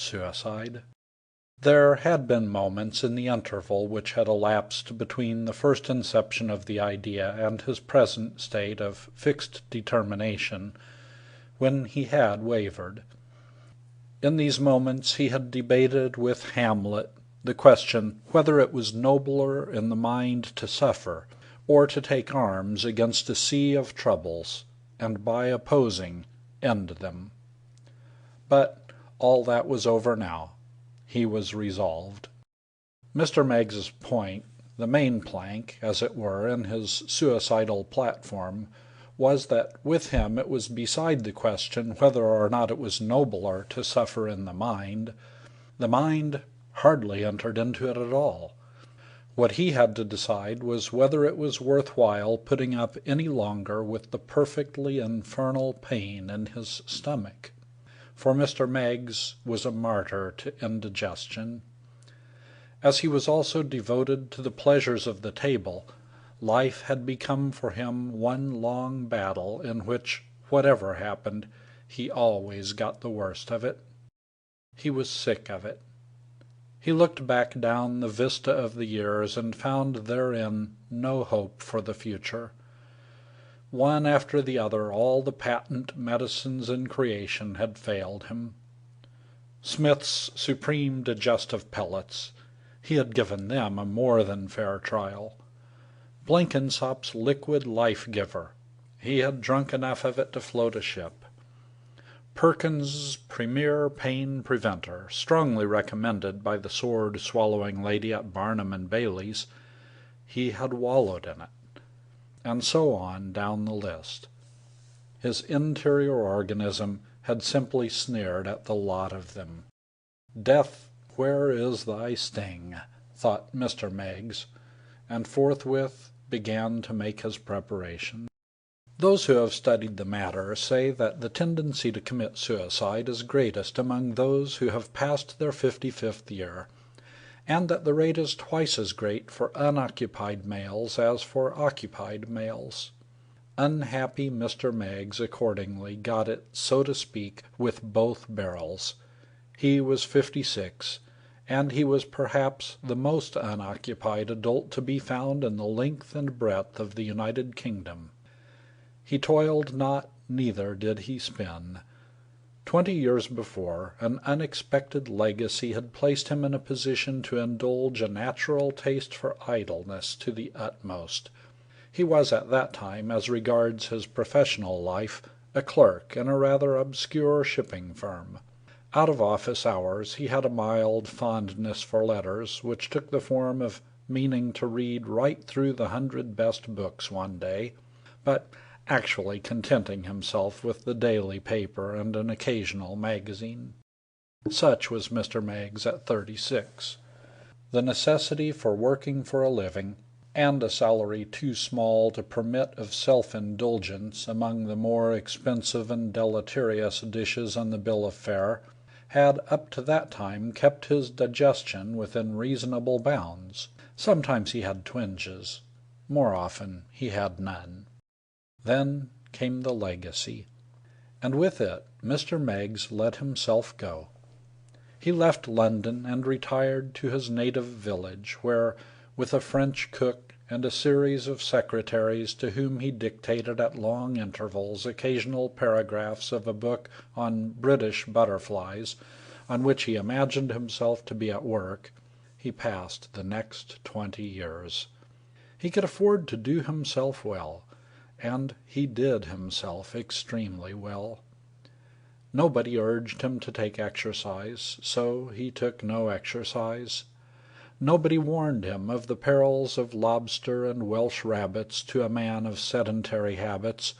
suicide. There had been moments in the interval which had elapsed between the first inception of the idea and his present state of fixed determination when he had wavered. In these moments he had debated with Hamlet the question whether it was nobler in the mind to suffer, or to take arms against a sea of troubles, and by opposing end them. But all that was over now. He was resolved. Mr. Meggs's point, the main plank, as it were, in his suicidal platform, was that with him it was beside the question whether or not it was nobler to suffer in the mind. The mind hardly entered into it at all. What he had to decide was whether it was worth while putting up any longer with the perfectly infernal pain in his stomach. For Mr. Meggs was a martyr to indigestion. As he was also devoted to the pleasures of the table, life had become for him one long battle in which, whatever happened, he always got the worst of it. He was sick of it. He looked back down the vista of the years and found therein no hope for the future. One after the other, all the patent medicines in creation had failed him. Smith's supreme digestive pellets, he had given them a more than fair trial. Blenkinsop's liquid life-giver, he had drunk enough of it to float a ship. Perkins's premier pain preventer, strongly recommended by the sword-swallowing lady at Barnum and Bailey's, he had wallowed in it. And so on down the list. His interior organism had simply sneered at the lot of them. "Death, where is thy sting?" thought Mr. Meggs, and forthwith began to make his preparation. Those who have studied the matter say that the tendency to commit suicide is greatest among those who have passed their 55th year, and that the rate is twice as great for unoccupied males as for occupied males. Unhappy Mr. Meggs accordingly got it, so to speak, with both barrels. He was 56, and he was perhaps the most unoccupied adult to be found in the length and breadth of the United Kingdom. He toiled not, neither did he spin. 20 years before, an unexpected legacy had placed him in a position to indulge a natural taste for idleness to the utmost. He was at that time, as regards his professional life, a clerk in a rather obscure shipping firm. Out of office hours he had a mild fondness for letters, which took the form of meaning to read right through the 100 best books one day, but actually contenting himself with the daily paper and an occasional magazine. Such was Mr. Meggs at 36. The necessity for working for a living, and a salary too small to permit of self-indulgence among the more expensive and deleterious dishes on the bill of fare, had up to that time kept his digestion within reasonable bounds. Sometimes he had twinges. More often he had none. Then came the legacy, and with it Mr. Meggs let himself go. He left London and retired to his native village, where, with a French cook and a series of secretaries to whom he dictated at long intervals occasional paragraphs of a book on British butterflies, on which he imagined himself to be at work, he passed the next 20 years. He could afford to do himself well, and he did himself extremely well. Nobody urged him to take exercise, so he took no exercise. Nobody warned him of the perils of lobster and Welsh rabbits to a man of sedentary habits,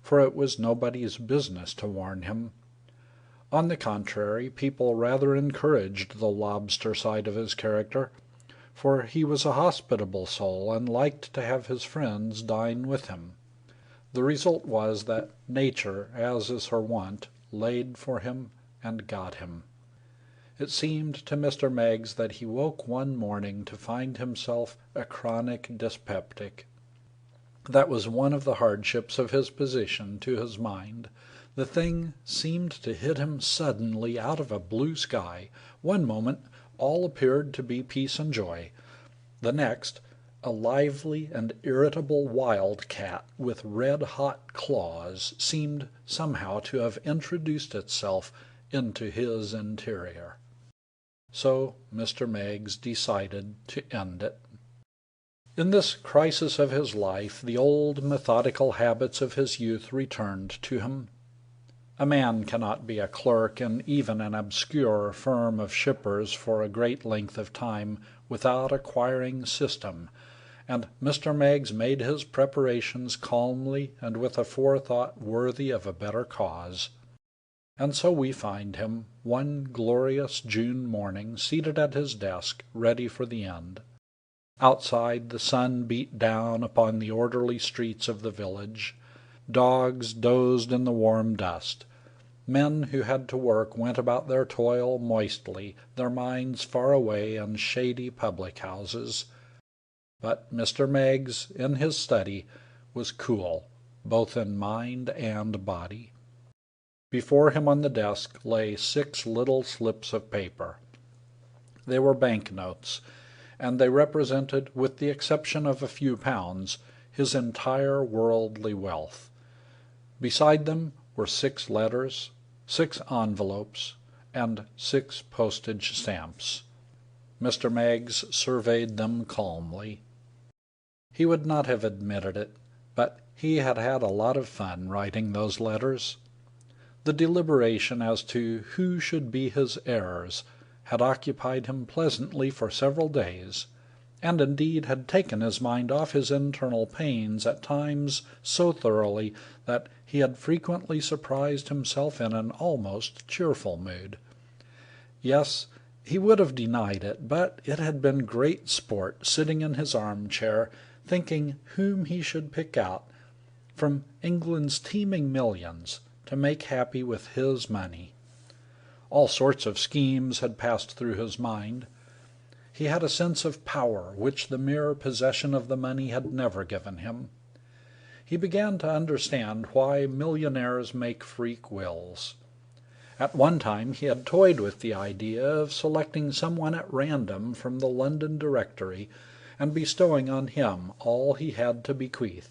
for it was nobody's business to warn him. On the contrary, people rather encouraged the lobster side of his character, for he was a hospitable soul and liked to have his friends dine with him. The result was that nature, as is her wont, laid for him and got him. It seemed to Mr. Meggs that he woke one morning to find himself a chronic dyspeptic. That was one of the hardships of his position to his mind, The thing seemed to hit him suddenly out of a blue sky. One moment all appeared to be peace and joy. The next, a lively and irritable wildcat with red-hot claws seemed somehow to have introduced itself into his interior. So Mr. Meggs decided to end it. In this crisis of his life, the old methodical habits of his youth returned to him. A man cannot be a clerk in even an obscure firm of shippers for a great length of time without acquiring system, and Mr. Meggs made his preparations calmly and with a forethought worthy of a better cause. And so we find him, one glorious June morning, seated at his desk, ready for the end. Outside the sun beat down upon the orderly streets of the village. Dogs dozed in the warm dust. Men who had to work went about their toil moistly, their minds far away in shady public-houses. But Mr. Meggs, in his study, was cool, both in mind and body. Before him on the desk lay 6 little slips of paper. They were banknotes, and they represented, with the exception of a few pounds, his entire worldly wealth. Beside them were 6 letters, 6 envelopes, and 6 postage stamps. Mr. Meggs surveyed them calmly. He would not have admitted it, but he had had a lot of fun writing those letters. The deliberation as to who should be his heirs had occupied him pleasantly for several days, and indeed had taken his mind off his internal pains at times so thoroughly that he had frequently surprised himself in an almost cheerful mood. Yes, he would have denied it, but it had been great sport sitting in his armchair, thinking whom he should pick out from England's teeming millions to make happy with his money. All sorts of schemes had passed through his mind. He had a sense of power which the mere possession of the money had never given him. He began to understand why millionaires make freak wills. At one time he had toyed with the idea of selecting someone at random from the London Directory and bestowing on him all he had to bequeath.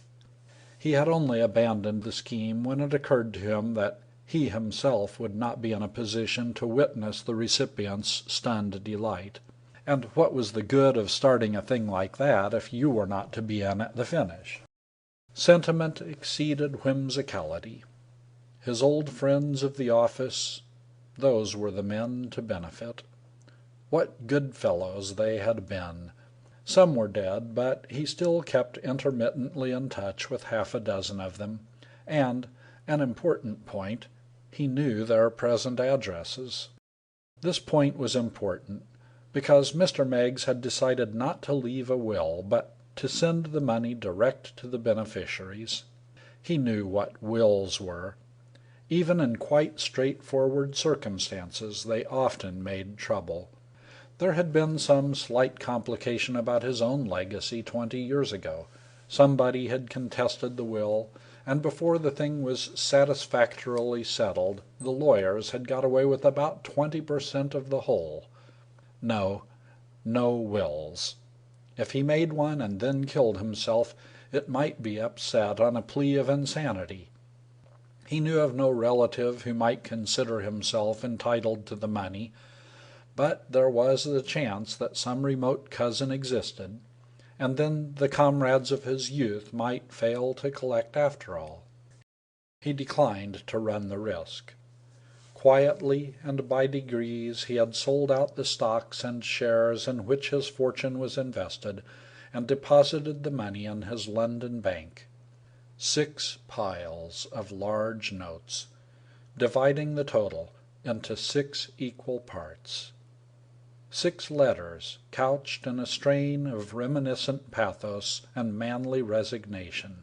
He had only abandoned the scheme when it occurred to him that he himself would not be in a position to witness the recipient's stunned delight. And what was the good of starting a thing like that if you were not to be in at the finish? Sentiment exceeded whimsicality. His old friends of the office, those were the men to benefit. What good fellows they had been! Some were dead, but he still kept intermittently in touch with half a dozen of them, and, an important point, he knew their present addresses. This point was important, because Mr. Meggs had decided not to leave a will, but to send the money direct to the beneficiaries. He knew what wills were. Even in quite straightforward circumstances they often made trouble. There had been some slight complication about his own legacy 20 years ago. Somebody had contested the will, and before the thing was satisfactorily settled, the lawyers had got away with about 20% of the whole. No wills. If he made one and then killed himself, it might be upset on a plea of insanity. He knew of no relative who might consider himself entitled to the money, but there was the chance that some remote cousin existed, and then the comrades of his youth might fail to collect after all. He declined to run the risk. Quietly and by degrees he had sold out the stocks and shares in which his fortune was invested, and deposited the money in his London bank. 6 piles of large notes, dividing the total into 6 equal parts. 6 letters couched in a strain of reminiscent pathos and manly resignation.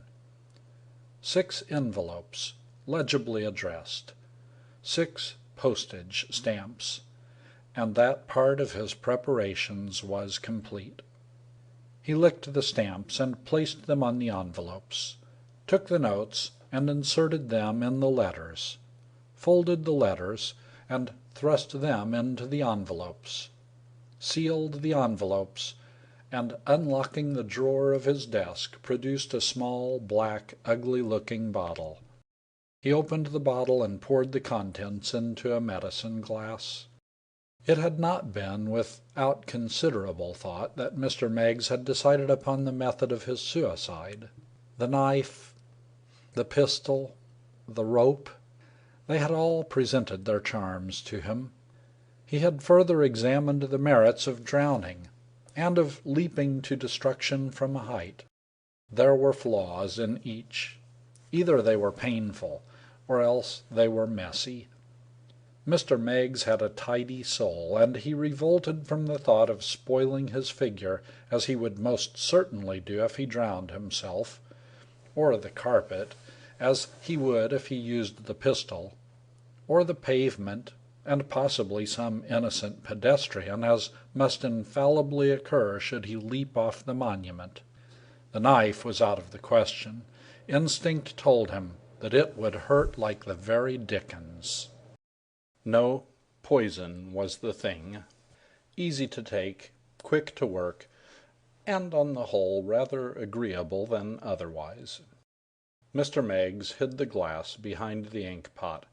6 envelopes, legibly addressed. 6 postage stamps, and that part of his preparations was complete. He licked the stamps and placed them on the envelopes, took the notes and inserted them in the letters, folded the letters, and thrust them into the envelopes, sealed the envelopes, and, unlocking the drawer of his desk, produced a small, black, ugly-looking bottle. He opened the bottle and poured the contents into a medicine glass. It had not been without considerable thought that Mr. Meggs had decided upon the method of his suicide. The knife, the pistol, the rope, they had all presented their charms to him. He had further examined the merits of drowning, and of leaping to destruction from a height. There were flaws in each. Either they were painful, or else they were messy. Mr. Meggs had a tidy soul, and he revolted from the thought of spoiling his figure, as he would most certainly do if he drowned himself, or the carpet, as he would if he used the pistol, or the pavement, and possibly some innocent pedestrian, as must infallibly occur should he leap off the monument. The knife was out of the question. Instinct told him that it would hurt like the very dickens. No, poison was the thing. Easy to take, quick to work, and on the whole rather agreeable than otherwise. Mr. Meggs hid the glass behind the ink-pot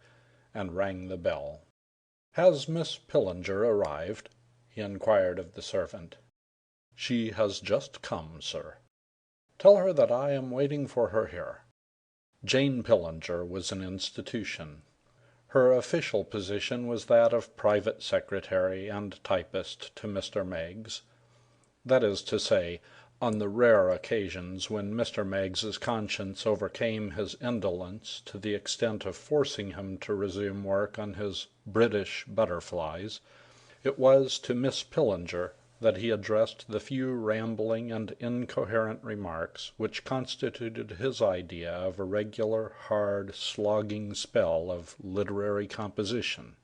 and rang the bell. "Has Miss Pillinger arrived?" he inquired of the servant. "She has just come, sir." "Tell her that I am waiting for her here." Jane Pillinger was an institution. Her official position was that of private secretary and typist to Mr. Meggs. That is to say, on the rare occasions when Mr. Meggs's conscience overcame his indolence to the extent of forcing him to resume work on his British butterflies, it was to Miss Pillinger that he addressed the few rambling and incoherent remarks which constituted his idea of a regular, hard, slogging spell of literary composition.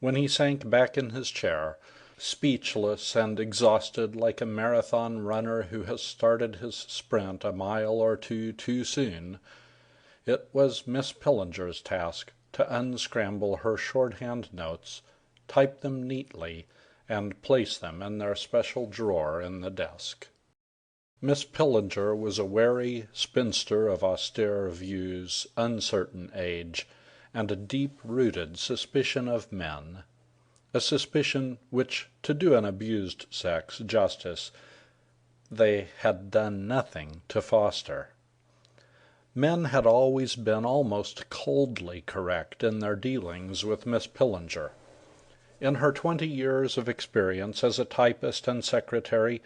When he sank back in his chair, speechless and exhausted like a marathon runner who has started his sprint a mile or two too soon, it was Miss Pillinger's task to unscramble her shorthand notes, type them neatly, and place them in their special drawer in the desk. Miss Pillinger was a wary spinster of austere views, uncertain age, and a deep-rooted suspicion of men, a suspicion which, to do an abused sex justice, they had done nothing to foster. Men had always been almost coldly correct in their dealings with Miss Pillinger. In her 20 years of experience as a typist and secretary,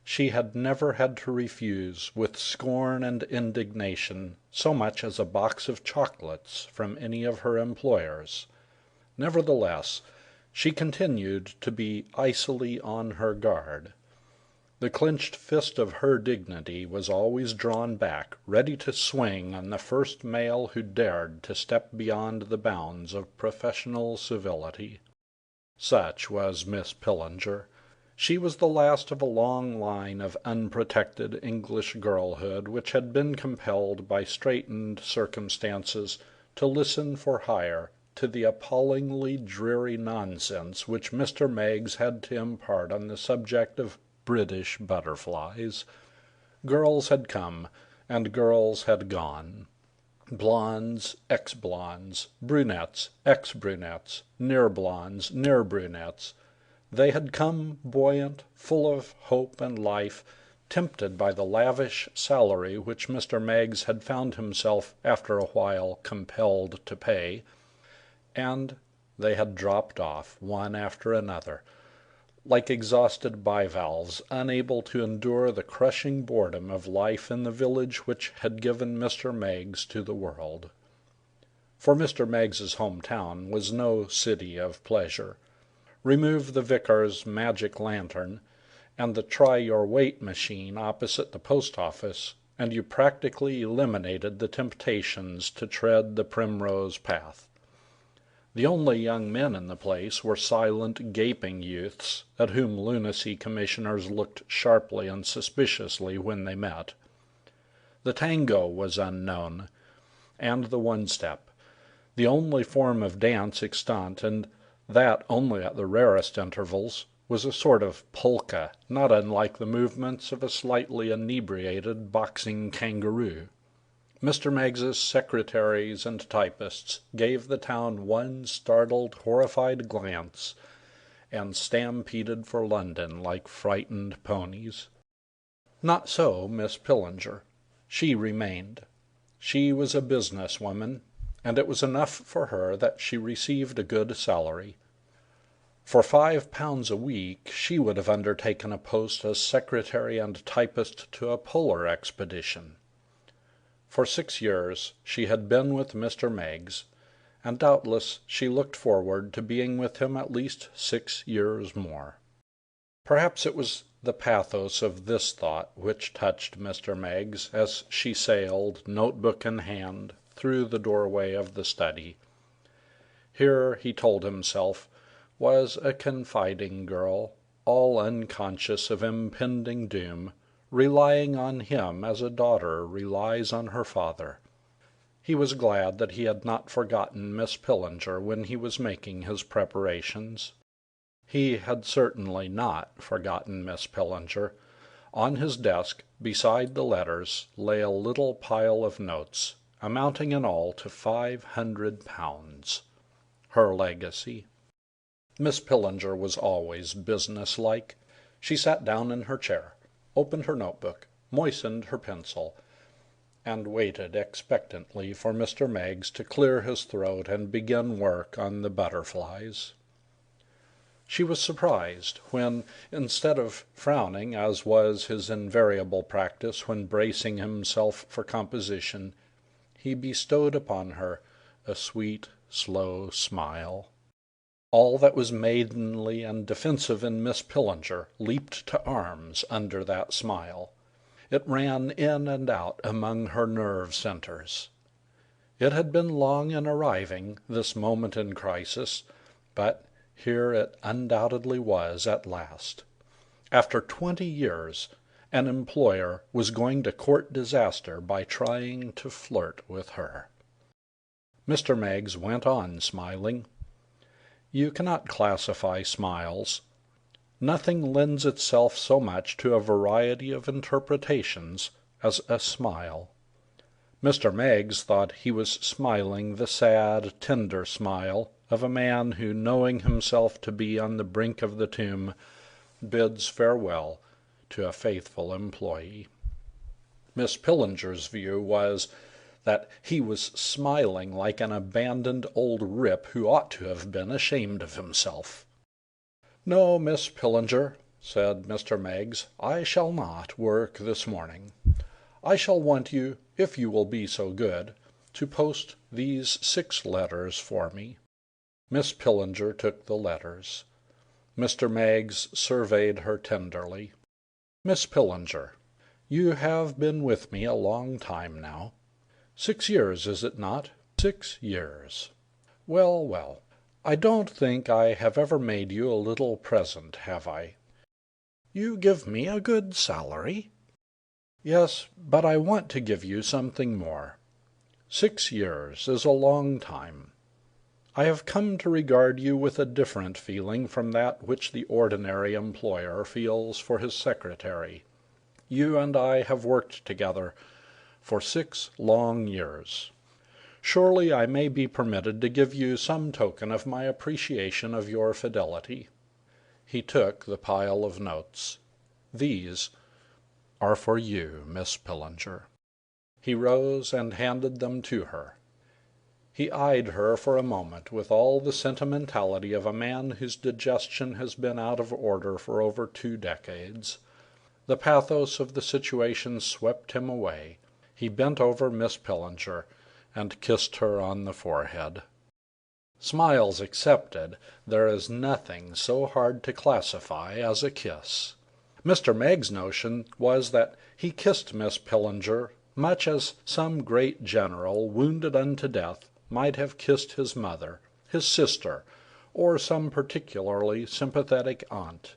she had never had to refuse, with scorn and indignation, so much as a box of chocolates from any of her employers. Nevertheless, she continued to be icily on her guard. The clenched fist of her dignity was always drawn back, ready to swing on the first male who dared to step beyond the bounds of professional civility. Such was Miss Pillinger. She was the last of a long line of unprotected English girlhood which had been compelled by straitened circumstances to listen for hire to the appallingly dreary nonsense which Mr. Meggs had to impart on the subject of British butterflies. Girls had come, and girls had gone. Blondes, ex-blondes, brunettes, ex-brunettes, near-blondes, near-brunettes. They had come buoyant, full of hope and life, tempted by the lavish salary which Mr. Meggs had found himself after a while compelled to pay, and they had dropped off, one after another, like exhausted bivalves, unable to endure the crushing boredom of life in the village which had given Mr. Meggs to the world. For Mr. Meggs's hometown was no city of pleasure. Remove the vicar's magic lantern and the try-your-weight machine opposite the post office, and you practically eliminated the temptations to tread the primrose path. The only young men in the place were silent, gaping youths, at whom lunacy commissioners looked sharply and suspiciously when they met. The tango was unknown, and the one-step. The only form of dance extant, and that only at the rarest intervals, was a sort of polka, not unlike the movements of a slightly inebriated boxing kangaroo. Mr. Meggs's secretaries and typists gave the town one startled, horrified glance, and stampeded for London like frightened ponies. Not so Miss Pillinger. She remained. She was a business woman, and it was enough for her that she received a good salary. For £5 a week she would have undertaken a post as secretary and typist to a polar expedition. For 6 years she had been with Mr. Meggs, and doubtless she looked forward to being with him at least 6 years more. Perhaps it was the pathos of this thought which touched Mr. Meggs as she sailed, notebook in hand, through the doorway of the study. Here, he told himself, was a confiding girl, all unconscious of impending doom, relying on him as a daughter relies on her father. He was glad that he had not forgotten Miss Pillinger when he was making his preparations. He had certainly not forgotten Miss Pillinger. On his desk, beside the letters, lay a little pile of notes, amounting in all to £500. Her legacy. Miss Pillinger was always businesslike. She sat down in her chair, opened her notebook, moistened her pencil, and waited expectantly for Mr. Meggs to clear his throat and begin work on the butterflies. She was surprised when, instead of frowning, as was his invariable practice when bracing himself for composition, he bestowed upon her a sweet, slow smile. All that was maidenly and defensive in Miss Pillinger leaped to arms under that smile. It ran in and out among her nerve centers. It had been long in arriving, this moment in crisis, but here it undoubtedly was at last. After 20 years, an employer was going to court disaster by trying to flirt with her. Mr. Meggs went on smiling. You cannot classify smiles. Nothing lends itself so much to a variety of interpretations as a smile. Mr. Meggs thought he was smiling the sad, tender smile of a man who, knowing himself to be on the brink of the tomb, bids farewell to a faithful employee. Miss Pillinger's view was that he was smiling like an abandoned old rip who ought to have been ashamed of himself. "No, Miss Pillinger," said Mr. Meggs, "I shall not work this morning. I shall want you, if you will be so good, to post these 6 letters for me." Miss Pillinger took the letters. Mr. Meggs surveyed her tenderly. "Miss Pillinger, you have been with me a long time now. 6 years, is it not? 6 years. Well, well, I don't think I have ever made you a little present, have I? You give me a good salary?" "Yes, but I want to give you something more. 6 years is a long time. I have come to regard you with a different feeling from that which the ordinary employer feels for his secretary. You and I have worked together for 6 long years. Surely I may be permitted to give you some token of my appreciation of your fidelity." He took the pile of notes. "These are for you, Miss Pillinger." He rose and handed them to her. He eyed her for a moment with all the sentimentality of a man whose digestion has been out of order for over 2 decades. The pathos of the situation swept him away. He bent over Miss Pillinger and kissed her on the forehead. Smiles excepted, there is nothing so hard to classify as a kiss. Mr. Meggs' notion was that he kissed Miss Pillinger much as some great general, wounded unto death, might have kissed his mother, his sister, or some particularly sympathetic aunt.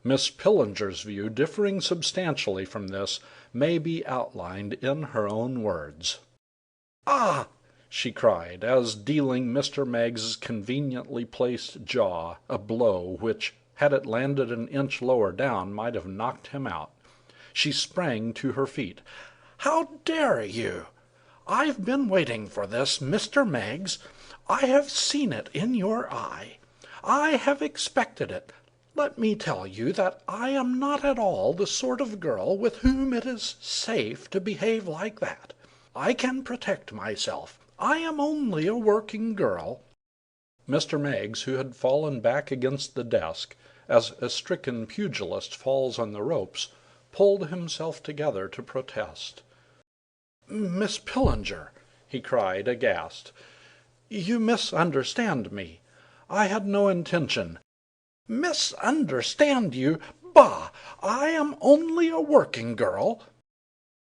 Miss Pillinger's view, differing substantially from this, may be outlined in her own words. "Ah!" she cried, as dealing Mr. Meggs's conveniently placed jaw a blow which, had it landed an inch lower down, might have knocked him out. She sprang to her feet. "How dare you? I've been waiting for this, Mr. Meggs. I have seen it in your eye. I have expected it. Let me tell you that I am not at all the sort of girl with whom it is safe to behave like that. I can protect myself. I am only a working girl." Mr. Meggs, who had fallen back against the desk, as a stricken pugilist falls on the ropes, pulled himself together to protest. "Miss Pillinger," he cried, aghast, "you misunderstand me. I had no intention—" "Misunderstand you? Bah! I am only a working girl."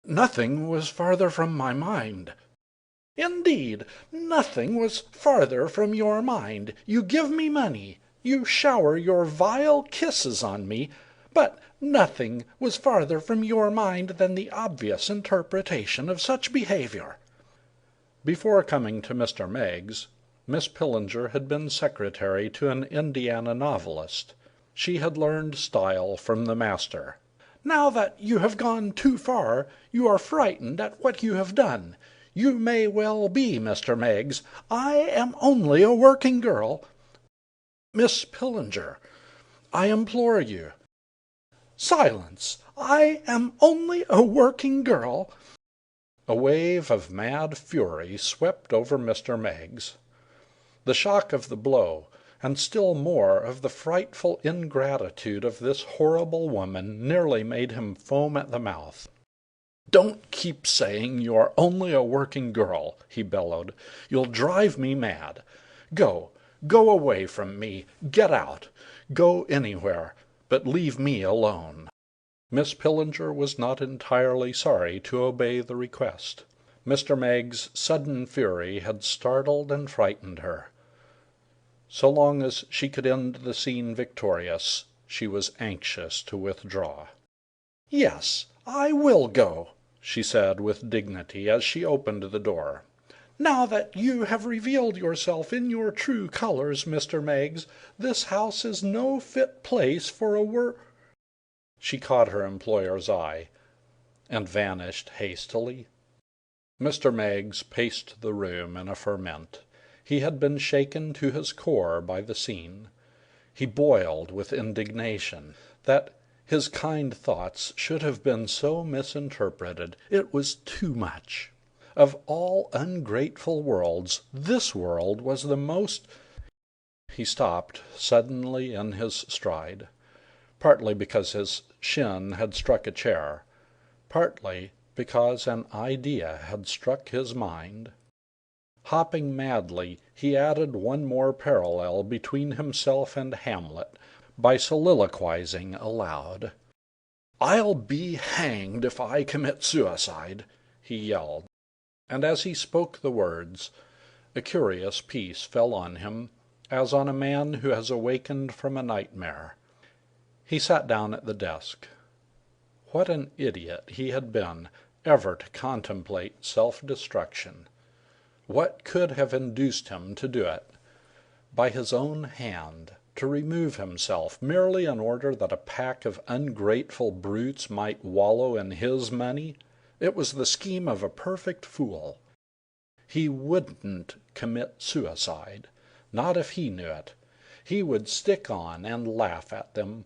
"Nothing was farther from my mind." "Indeed, nothing was farther from your mind. You give me money. You shower your vile kisses on me. But nothing was farther from your mind than the obvious interpretation of such behavior." Before coming to Mr. Meggs, Miss Pillinger had been secretary to an Indiana novelist. She had learned style from the master. "Now that you have gone too far, you are frightened at what you have done. You may well be, Mr. Meggs. I am only a working girl." "Miss Pillinger, I implore you." "Silence! I am only a working girl." A wave of mad fury swept over Mr. Meggs. The shock of the blow, and still more of the frightful ingratitude of this horrible woman, nearly made him foam at the mouth. "Don't keep saying you are only a working girl," he bellowed. "You'll drive me mad. Go away from me. Get out. Go anywhere, but leave me alone." Miss Pillinger was not entirely sorry to obey the request. Mr. Meggs' sudden fury had startled and frightened her. So long as she could end the scene victorious, she was anxious to withdraw. "Yes, I will go," she said with dignity as she opened the door. "Now that you have revealed yourself in your true colors, Mr. Meggs, this house is no fit place for a She caught her employer's eye and vanished hastily. Mr. Meggs paced the room in a ferment. He had been shaken to his core by the scene. He boiled with indignation. That his kind thoughts should have been so misinterpreted, it was too much. Of all ungrateful worlds, this world was the most— He stopped suddenly in his stride, partly because his shin had struck a chair, partly because an idea had struck his mind. Hopping madly, he added one more parallel between himself and Hamlet by soliloquizing aloud. "I'll be hanged if I commit suicide," he yelled. And as he spoke the words, a curious peace fell on him, as on a man who has awakened from a nightmare. He sat down at the desk. What an idiot he had been ever to contemplate self-destruction! What could have induced him to do it? By his own hand, to remove himself merely in order that a pack of ungrateful brutes might wallow in his money? It was the scheme of a perfect fool. He wouldn't commit suicide, not if he knew it. He would stick on and laugh at them.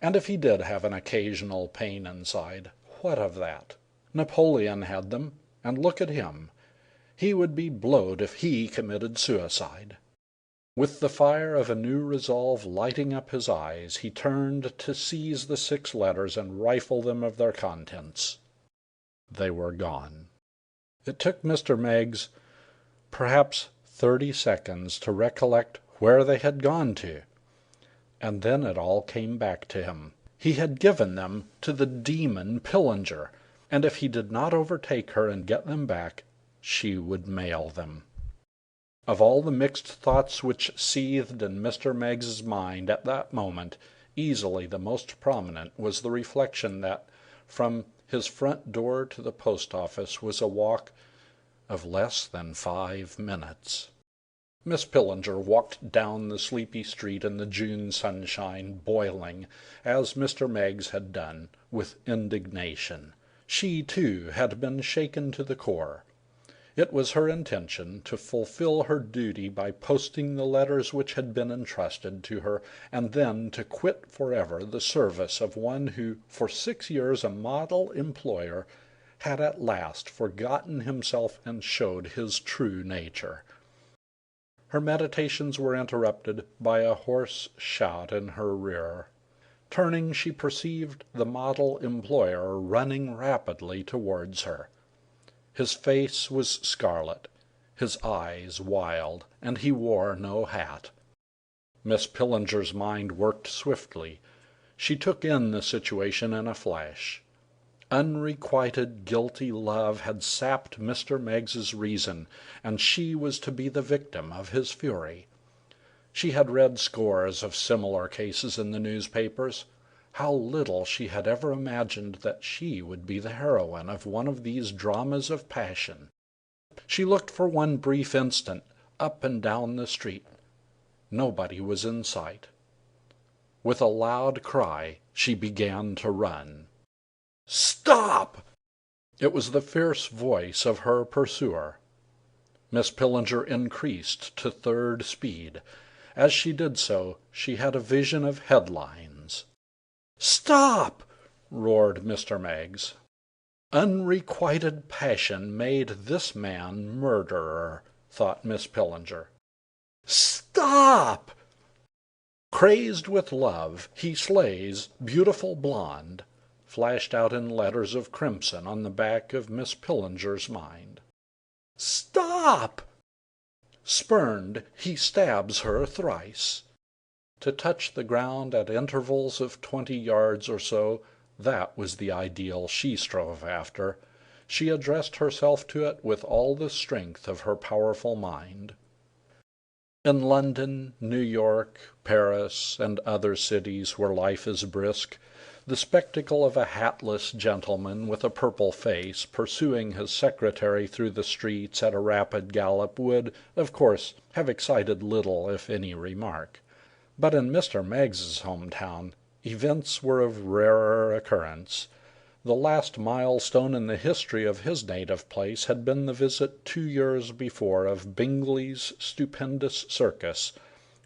And if he did have an occasional pain inside, what of that? Napoleon had them, and look at him. He would be blowed if he committed suicide. With the fire of a new resolve lighting up his eyes, he turned to seize the 6 letters and rifle them of their contents. They were gone. It took Mr. Meggs perhaps 30 seconds to recollect where they had gone to. And then it all came back to him. He had given them to the demon Pillinger, and if he did not overtake her and get them back, she would mail them. Of all the mixed thoughts which seethed in Mr. Meggs's mind at that moment, easily the most prominent was the reflection that from his front door to the post office was a walk of less than 5 minutes. Miss Pillinger walked down the sleepy street in the June sunshine, boiling, as Mr. Meggs had done, with indignation. She, too, had been shaken to the core. It was her intention to fulfill her duty by posting the letters which had been entrusted to her, and then to quit forever the service of one who, for 6 years a model employer, had at last forgotten himself and showed his true nature. Her meditations were interrupted by a hoarse shout in her rear. Turning, she perceived the model employer running rapidly towards her. His face was scarlet, his eyes wild, and he wore no hat. Miss Pillinger's mind worked swiftly. She took in the situation in a flash. Unrequited guilty love had sapped Mr. Meggs's reason, and she was to be the victim of his fury. She had read scores of similar cases in the newspapers. How little she had ever imagined that she would be the heroine of one of these dramas of passion. She looked for one brief instant up and down the street. Nobody was in sight. With a loud cry, she began to run. "Stop!" It was the fierce voice of her pursuer. Miss Pillinger increased to third speed. As she did so, she had a vision of headlines. "Stop!" roared Mr. Meggs. Unrequited passion made this man murderer, thought Miss Pillinger. "Stop!" "Crazed with love, he slays beautiful blonde," flashed out in letters of crimson on the back of Miss Pillinger's mind. "Stop!" "Spurned, he stabs her thrice." To touch the ground at intervals of 20 yards or so, that was the ideal she strove after. She addressed herself to it with all the strength of her powerful mind. In London, New York, Paris, and other cities where life is brisk, the spectacle of a hatless gentleman with a purple face pursuing his secretary through the streets at a rapid gallop would, of course, have excited little if any remark. But in Mr. Meggs's hometown, events were of rarer occurrence. The last milestone in the history of his native place had been the visit 2 years before of Bingley's stupendous circus,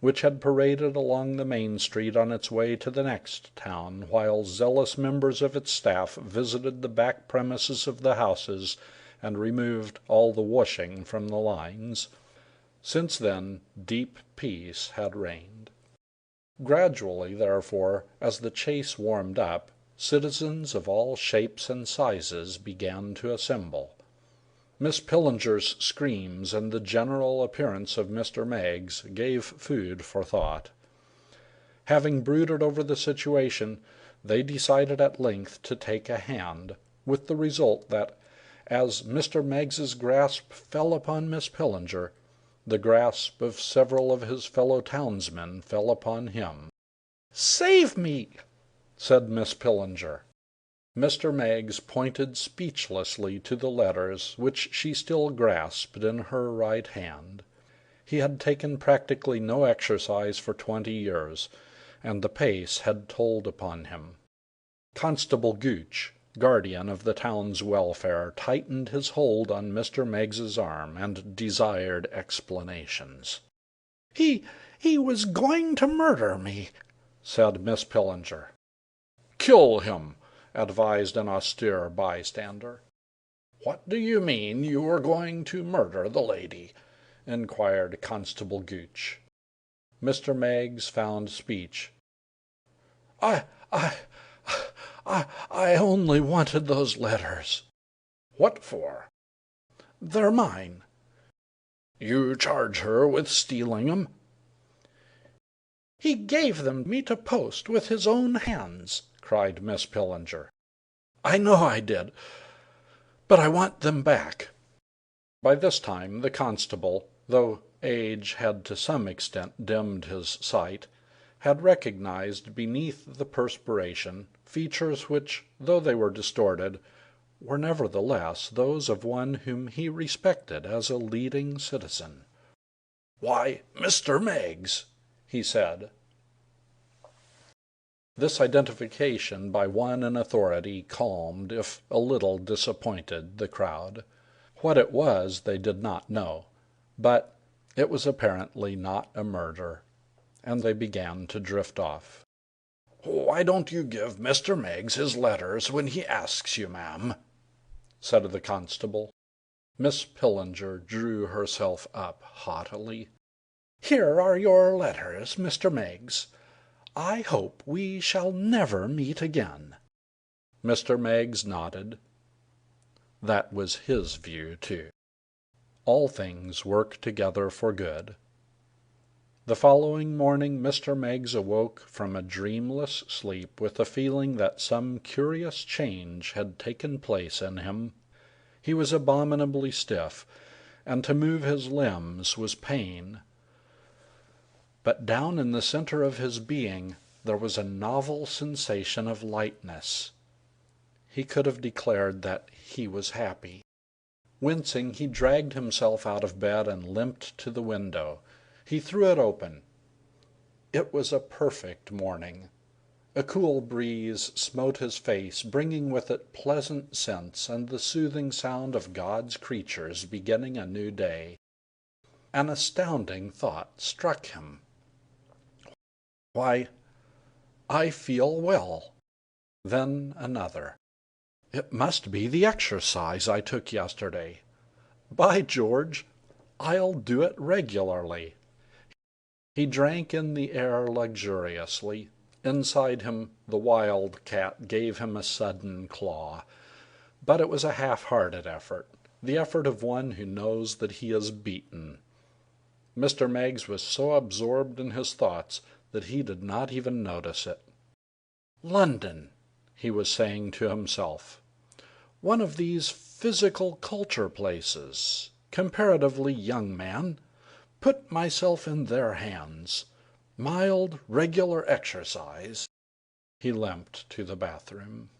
which had paraded along the main street on its way to the next town, while zealous members of its staff visited the back premises of the houses and removed all the washing from the lines. Since then, deep peace had reigned. Gradually, therefore, as the chase warmed up, citizens of all shapes and sizes began to assemble. Miss Pillinger's screams and the general appearance of Mr. Meggs gave food for thought. Having brooded over the situation, they decided at length to take a hand, with the result that, as Mr. Meggs's grasp fell upon Miss Pillinger, the grasp of several of his fellow townsmen fell upon him. "Save me!" said Miss Pillinger. Mr. Meggs pointed speechlessly to the letters which she still grasped in her right hand. He had taken practically no exercise for 20 years, and the pace had told upon him. Constable Gooch, guardian of the town's welfare, tightened his hold on Mr. Meggs's arm and desired explanations. He was going to murder me," said Miss Pillinger. "Kill him," advised an austere bystander. "What do you mean you were going to murder the lady?" inquired Constable Gooch. Mr. Meggs found speech. I only wanted those letters." "What for?" "They're mine." "You charge her with stealing 'em?" "He gave them me to post with his own hands," cried Miss Pillinger. "I know I did, but I want them back." By this time the constable, though age had to some extent dimmed his sight, had recognized beneath the perspiration features which, though they were distorted, were nevertheless those of one whom he respected as a leading citizen. "Why, Mr. Meggs," he said. This identification by one in authority calmed, if a little disappointed, the crowd. What it was they did not know, but it was apparently not a murder, and they began to drift off. "Why don't you give Mr. Meggs his letters when he asks you, ma'am?" said the constable. Miss Pillinger drew herself up haughtily. "Here are your letters, Mr. Meggs. I hope we shall never meet again." Mr. Meggs nodded. That was his view, too. All things work together for good. The following morning Mr. Meggs awoke from a dreamless sleep with a feeling that some curious change had taken place in him. He was abominably stiff, and to move his limbs was pain. But down in the center of his being there was a novel sensation of lightness. He could have declared that he was happy. Wincing, he dragged himself out of bed and limped to the window. He threw it open. It was a perfect morning. A cool breeze smote his face, bringing with it pleasant scents and the soothing sound of God's creatures beginning a new day. An astounding thought struck him. "Why, I feel well." Then another. "It must be the exercise I took yesterday. By George, I'll do it regularly." He drank in the air luxuriously. Inside him the wild cat gave him a sudden claw. But it was a half-hearted effort, the effort of one who knows that he is beaten. Mr. Meggs was so absorbed in his thoughts that he did not even notice it. "London," he was saying to himself. "One of these physical culture places. Comparatively young man. Put myself in their hands. Mild, regular exercise." He limped to the bathroom.